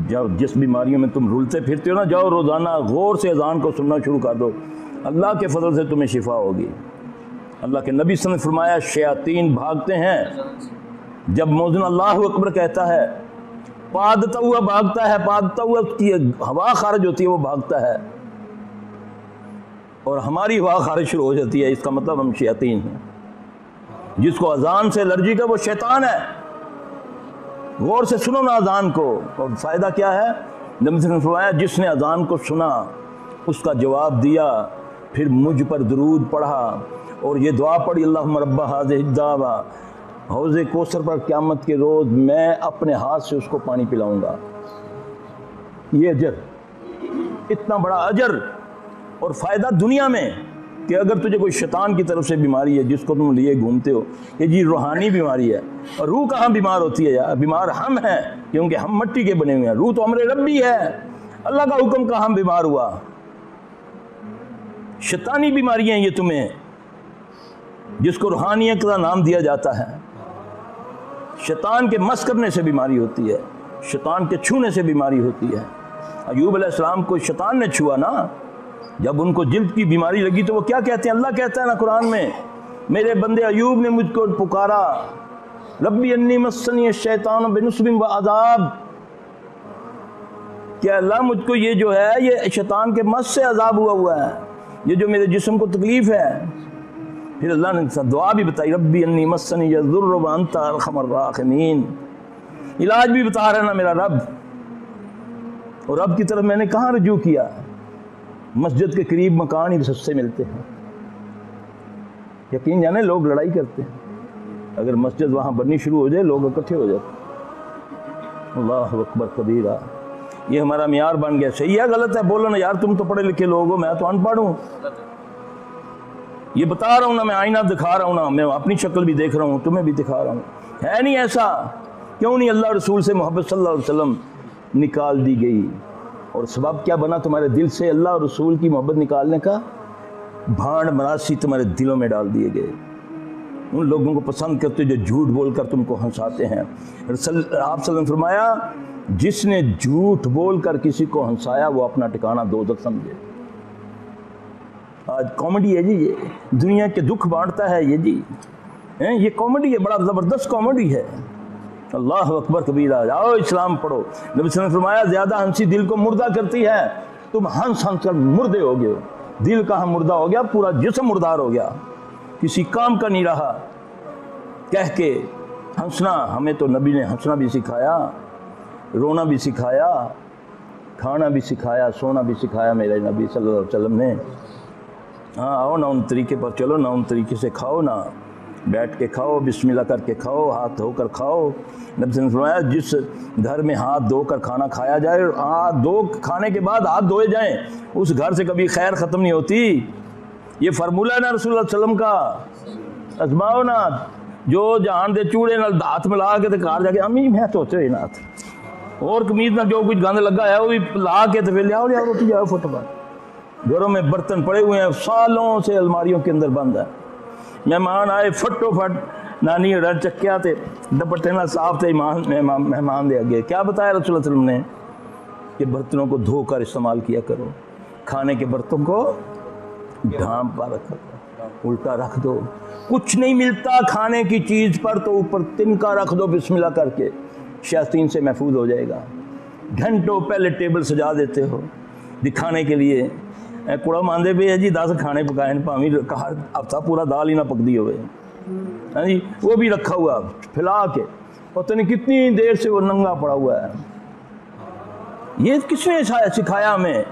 جب جس بیماریوں میں تم رولتے پھرتے ہو نا، جاؤ روزانہ غور سے اذان کو سننا شروع کر دو، اللہ کے فضل سے تمہیں شفا ہوگی۔ اللہ کے نبی صلی اللہ علیہ وسلم نے فرمایا شیاطین بھاگتے ہیں جب مؤذن اللہ اکبر کہتا ہے، پادتا ہوا بھاگتا ہے، پادتا ہوا اس کی ہوا خارج ہوتی ہے وہ بھاگتا ہے، اور ہماری ہوا خارج شروع ہو جاتی ہے، اس کا مطلب ہم شیاطین ہیں۔ جس کو اذان سے الرجی کا وہ شیطان ہے۔ غور سے سنو نا اذان کو، اور فائدہ کیا ہے؟ نبی صلی اللہ علیہ وسلم نے فرمایا جس نے اذان کو سنا، اس کا جواب دیا، پھر مجھ پر درود پڑھا اور یہ دعا پڑھی، اللہم رب ھذہ الدعوہ، حوض کوثر پر قیامت کے روز میں اپنے ہاتھ سے اس کو پانی پلاؤں گا۔ یہ اجر، اتنا بڑا اجر اور فائدہ دنیا میں، کہ اگر تجھے کوئی شیطان کی طرف سے بیماری ہے جس کو تم لیے گھومتے ہو، یہ جی روحانی بیماری ہے، اور روح کہاں بیمار ہوتی ہے یار؟ بیمار ہم ہیں، کیونکہ ہم مٹی کے بنے ہوئے ہیں، روح تو ہمارے ربی ہے، اللہ کا حکم کہاں ہم بیمار ہوا؟ شیطانی بیماریاں یہ تمہیں، جس کو روحانیت کا نام دیا جاتا ہے۔ شیطان کے مس کرنے سے بیماری ہوتی ہے، شیطان کے چھونے سے بیماری ہوتی ہے۔ ایوب علیہ السلام کو شیطان نے چھوا نا، جب ان کو جلد کی بیماری لگی تو وہ کیا کہتے ہیں؟ اللہ کہتا ہے نا قرآن میں، میرے بندے ایوب نے مجھ کو پکارا، ربی انی مسنی الشیطان بنصب وعذاب، کہ اللہ مجھ کو یہ جو ہے یہ شیطان کے مس سے عذاب ہوا ہے، یہ جو میرے جسم کو تکلیف ہے۔ پھر اللہ نے دعا بھی بتائی، ربی انی مسنی الضر وانت ارحم الراحمین، علاج بھی بتا رہا نا میرا رب۔ اور رب کی طرف میں نے کہاں رجوع کیا؟ مسجد کے قریب مکان ہی سستے ملتے ہیں۔ یقین جانے لوگ لڑائی کرتے ہیں، اگر مسجد وہاں بننی شروع ہو جائے لوگ اکٹھے ہو جاتے ہیں۔ اللہ اکبر کبیرہ، یہ ہمارا معیار بن گیا۔ صحیح ہے غلط ہے؟ بولو نا یار، تم تو پڑھے لکھے لوگ ہو، میں تو ان پڑھ ہوں۔ یہ بتا رہا ہوں نا، میں آئینہ دکھا رہا ہوں نا، میں اپنی شکل بھی دیکھ رہا ہوں، تمہیں بھی دکھا رہا ہوں۔ ہے نہیں ایسا؟ کیوں نہیں اللہ رسول سے محبت صلی اللہ علیہ وسلم نکال دی گئی؟ اور سبب کیا بنا تمہارے دل سے اللہ اور رسول کی محبت نکالنے کا؟ بھانڈ مراسی تمہارے دلوں میں ڈال دیے گئے، ان لوگوں کو پسند کرتے جو جھوٹ بول کر تم کو ہنساتے ہیں۔ آپ صلی اللہ علیہ وسلم نے فرمایا جس نے جھوٹ بول کر کسی کو ہنسایا وہ اپنا ٹھکانہ دوزخ سمجھے۔ آج کامیڈی ہے جی، یہ دنیا کے دکھ بانٹتا ہے یہ جی، یہ کامیڈی ہے، بڑا زبردست کامیڈی ہے۔ اللہ اکبر کبیرہ، آؤ اسلام پڑھو۔ نبی صلی اللہ علیہ وسلم نے فرمایا زیادہ ہنسی دل کو مردہ کرتی ہے، تم ہنس ہنس کر مردے ہو گئے، دل کہاں مردہ ہو گیا، پورا جسم مردار ہو گیا، کسی کام کا نہیں رہا۔ کہہ کے ہنسنا، ہمیں تو نبی نے ہنسنا بھی سکھایا، رونا بھی سکھایا، کھانا بھی سکھایا، سونا بھی سکھایا میرے نبی صلی اللہ علیہ وسلم نے۔ ہاں آؤ نا ان طریقے پر چلو نا، ان طریقے سے کھاؤ نا، بیٹھ کے کھاؤ، بسم اللہ کر کے کھاؤ، ہاتھ دھو کر کھاؤ۔ نبی صلی اللہ علیہ وسلم نے فرمایا جس گھر میں ہاتھ دھو کر کھانا کھایا جائے، ہاتھ دھو کھانے کے بعد ہاتھ دھوئے جائیں، اس گھر سے کبھی خیر ختم نہیں ہوتی۔ یہ فارمولہ ہے نا رسول اللہ صلی اللہ علیہ وسلم کا، ازماؤ نا۔ جو جہان دے چوڑے نال ہاتھ ملا کے تے گھر جا کے امی میں سوچے نا ہاتھ اور قمیض نہ جو کچھ گند لگا ہے وہ بھی لا کے تے پھر لے آؤ روٹی جاؤ فٹ بال۔ گھروں میں برتن پڑے ہوئے ہیں سالوں سے الماریوں کے اندر بند ہے، مہمان آئے فٹو فٹ نانی رن چکیا تے دپٹے نال صاف تے مہمان دے اگے کیا بتایا رسول اللہ صلی اللہ علیہ وسلم نے کہ برتنوں کو دھو کر استعمال کیا کرو، کھانے کے برتن کو ڈھانپ پر رکھو، الٹا رکھ دو، کچھ نہیں ملتا کھانے کی چیز پر تو اوپر تنکا رکھ دو بسم اللہ کر کے، شیاطین سے محفوظ ہو جائے گا۔ گھنٹوں پہلے ٹیبل سجا دیتے ہو دکھانے کے لیے، کوڑا ماندے پہ ہے جی 10 کھانے پکائے پاویں ہفتہ پورا دال ہی نہ پکدی ہوئے، ہاں جی وہ بھی رکھا ہوا پھیلا کے، پتہ نہیں کتنی دیر سے وہ ننگا پڑا ہوا ہے۔ یہ کس نے سکھایا ہمیں؟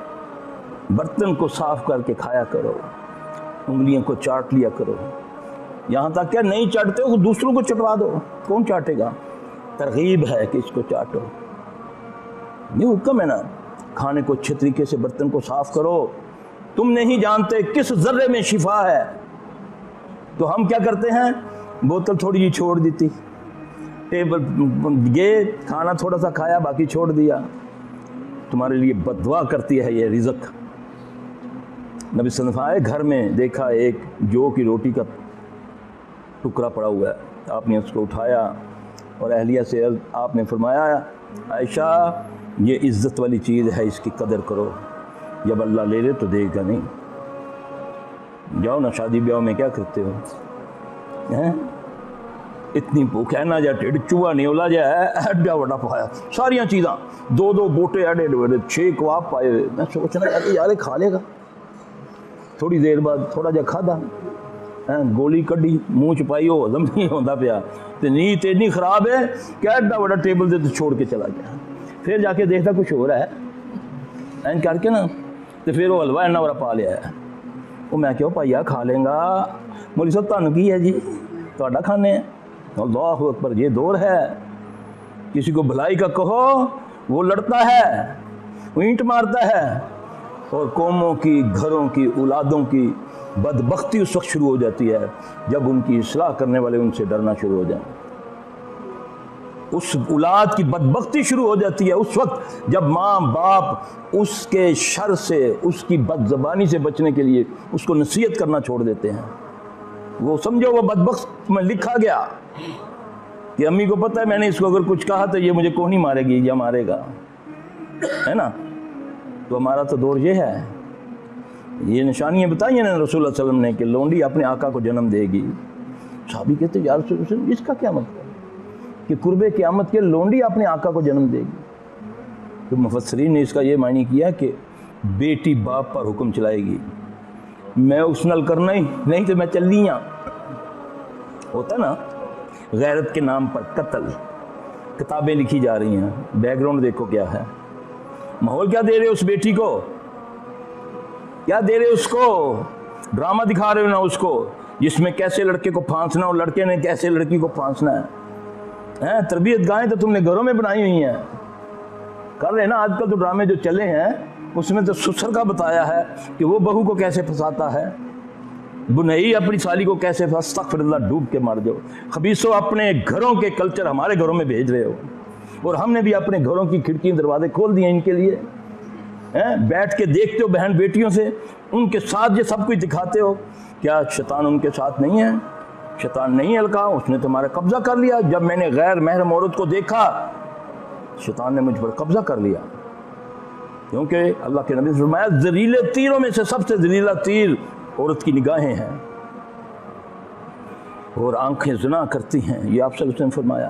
برتن کو صاف کر کے کھایا کرو، انگلیوں کو چاٹ لیا کرو، یہاں تک کہ نہیں چاٹتے ہو دوسروں کو چٹوا دو، کون چاٹے گا؟ ترغیب ہے کہ اس کو چاٹو، یہ حکم ہے نا۔ کھانے کو اچھے طریقے سے برتن کو صاف کرو، تم نہیں جانتے کس ذرے میں شفا ہے۔ تو ہم کیا کرتے ہیں؟ بوتل تھوڑی جی چھوڑ دیتی، ٹیبل گئے کھانا تھوڑا سا کھایا باقی چھوڑ دیا، تمہارے لیے بد دعا کرتی ہے یہ رزق۔ نبی صلی اللہ علیہ وسلم گھر میں دیکھا ایک جو کی روٹی کا ٹکڑا پڑا ہوا ہے، آپ نے اس کو اٹھایا اور اہلیہ سے آپ نے فرمایا عائشہ یہ عزت والی چیز ہے، اس کی قدر کرو، جب اللہ لے لے تو دے گا نہیں۔ جاؤ نا شادی بیاہ میں کیا کرتے ہو ہیں؟ اتنی بھوک ہے نہ جا ٹھڈ چوہا نہیں اولا جا ہے ایڈا بڑا پایا ساریاں چیزاں، دو بوٹے ایڈے بڑے 6 کباب پائے ہوئے، میں سوچنا کہ یار کھا لے گا، تھوڑی دیر بعد تھوڑا جا کھادا، گولی کڈی منہ چ پائی، وہ ہضم نہیں ہوتا پیا، تو نیت اتنی خراب ہے کہ ایڈا بڑا ٹیبل دے تو چھوڑ کے چلا گیا، پھر جا کے دیکھتا کچھ ہو رہا ہے این کر کے نا، تو پھر وہ حلوہ اینا بڑا پا لیا ہے، وہ میں کہو پائیا کھا لیں گا، مولی صاحب تانوں کی ہے جی تہاڈا کھانے ہیں؟ اللہ اکبر، یہ دور ہے، کسی کو بھلائی کا کہو وہ لڑتا ہے، وہ اینٹ مارتا ہے، اور قوموں کی، گھروں کی، اولادوں کی بدبختی اس وقت شروع ہو جاتی ہے جب ان کی اصلاح کرنے والے ان سے ڈرنا شروع ہو جائیں۔ اس اولاد کی بدبختی شروع ہو جاتی ہے اس وقت جب ماں باپ اس کے شر سے، اس کی بد زبانی سے بچنے کے لیے اس کو نصیحت کرنا چھوڑ دیتے ہیں۔ وہ سمجھو وہ بدبخت میں لکھا گیا کہ امی کو پتہ ہے میں نے اس کو اگر کچھ کہا تو یہ مجھے کون ہی مارے گی یا مارے گا، ہے نا؟ تو ہمارا تو دور یہ ہے، یہ نشانیاں بتائی ہیں رسول اللہ صلی اللہ علیہ وسلم نے کہ لونڈی اپنے آقا کو جنم دے گی۔ صحابی کہتے یا رسول اللہ اس کا کیا مطلب کہ قرب قیامت کے لونڈی اپنے آقا کو جنم دے گی؟ تو مفسرین نے اس کا یہ معنی کیا کہ بیٹی باپ پر حکم چلائے گی، میں اس نل کرنا ہی نہیں تو میں چلیاں، ہوتا نا غیرت کے نام پر قتل، کتابیں لکھی جا رہی ہیں، بیک گراؤنڈ دیکھو کیا ہے، ماحول کیا دے رہے اس بیٹی کو، کیا دے رہے اس کو، ڈرامہ دکھا رہے ہو نا اس کو، جس میں کیسے لڑکے کو پھانسنا اور لڑکے نے کیسے لڑکی کو پھانسنا ہے۔ تربیت گاہیں تو تم نے گھروں میں بنائی ہوئی ہیں، کر رہے نا آج کل تو ڈرامے جو چلے ہیں اس میں تو سسر کا بتایا ہے کہ وہ بہو کو کیسے پھنساتا ہے، بنائی اپنی سالی کو کیسے استغفر اللہ ڈوب کے مار دو۔ خبیثو اپنے گھروں کے کلچر ہمارے گھروں میں بھیج رہے ہو، اور ہم نے بھی اپنے گھروں کی کھڑکی دروازے کھول دیے ان کے لیے، بیٹھ کے دیکھتے ہو بہن بیٹیوں سے، ان کے ساتھ یہ سب کچھ دکھاتے ہو، کیا شیطان ان کے ساتھ نہیں ہے؟ شیطان نہیں ہلکا، اس نے تمہارا قبضہ کر لیا۔ جب میں نے غیر محرم عورت کو دیکھا شیطان نے مجھ پر قبضہ کر لیا، کیونکہ اللہ کے نبی نے فرمایا زہریلے تیروں میں سے سب سے زہریلا تیر عورت کی نگاہیں ہیں، اور آنکھیں زنا کرتی ہیں، یہ آپ صلی اللہ علیہ وسلم نے فرمایا۔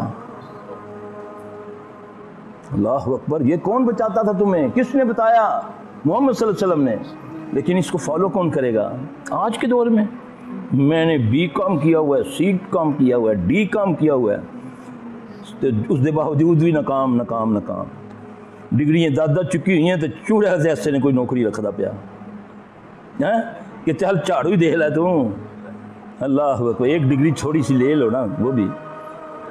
اللہ اکبر، یہ کون بچاتا تھا تمہیں؟ کس نے بتایا؟ محمد صلی اللہ علیہ وسلم نے۔ لیکن اس کو فالو کون کرے گا آج کے دور میں؟ میں نے بی کام کیا ہوا ہے، سی کام کیا ہوا ہے، ڈی کام کیا ہوا ہے، اس کے باوجود بھی ناکام، ڈگریاں دادا چکی ہوئی ہیں تو چوڑے سے ایسے نے کوئی نوکری رکھتا پیا کہ چل جھاڑو ہی دیکھ لے تم۔ اللہ اکبر، ایک ڈگری تھوڑی سی لے لو نا، وہ بھی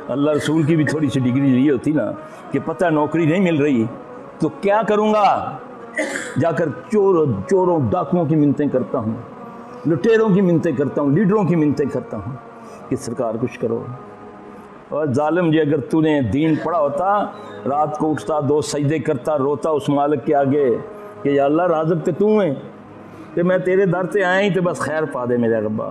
اللہ رسول کی بھی تھوڑی سی ڈگری لی ہوتی نا کہ پتہ نوکری نہیں مل رہی تو کیا کروں گا، جا کر چوروں ڈاکوؤں کی منتیں کرتا ہوں، لٹیروں کی منتیں کرتا ہوں، لیڈروں کی منتیں کرتا ہوں کہ سرکار کچھ کرو۔ اور ظالم جی اگر تو نے دین پڑھا ہوتا، رات کو اٹھتا، 2 سجدے کرتا، روتا اس مالک کے آگے کہ یا اللہ رازق تے تو ہیں، کہ میں تیرے در تے آیا ہی تو بس خیر پا دے میرے ربا۔